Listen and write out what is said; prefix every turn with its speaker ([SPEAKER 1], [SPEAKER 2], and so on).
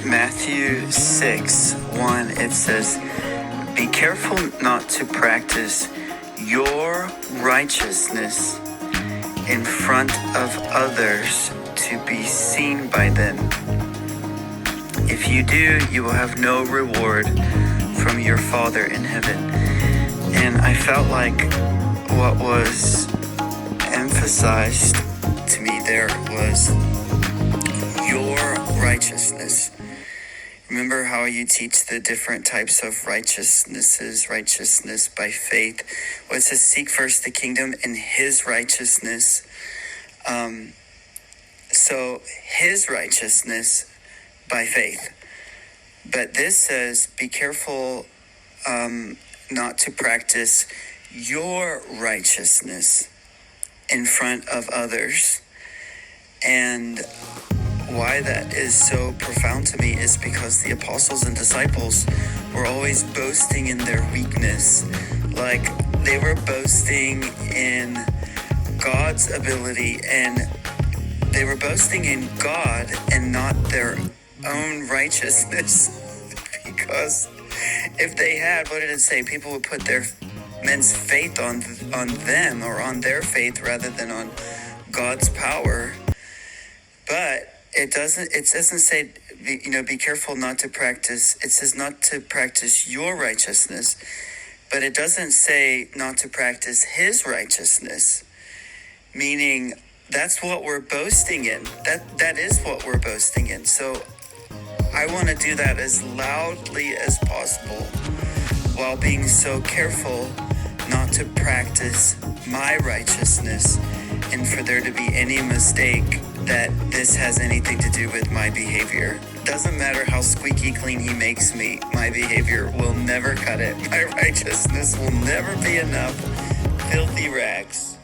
[SPEAKER 1] Matthew 6:1, it says, "Be careful not to practice your righteousness in front of others to be seen by them. If you do, you will have no reward from your Father in heaven." And I felt like what was emphasized to me there was your righteousness. Remember how you teach the different types of righteousnesses, righteousness by faith. Well, it says, seek first the kingdom and his righteousness. So his righteousness by faith. But this says, be careful not to practice your righteousness in front of others. And why that is so profound to me is because the apostles and disciples were always boasting in their weakness. Like they were boasting in God's ability, and they were boasting in God and not their own righteousness. Because if they had, what did it say? People would put their men's faith on them, or on their faith rather than on God's power. But it doesn't say, be careful not to practice. It says not to practice your righteousness, but it doesn't say not to practice his righteousness, meaning that's what we're boasting in. That is what we're boasting in. So I want to do that as loudly as possible while being so careful not to practice my righteousness and for there to be any mistake that this has anything to do with my behavior. Doesn't matter how squeaky clean he makes me, my behavior will never cut it. My righteousness will never be enough. Filthy rags.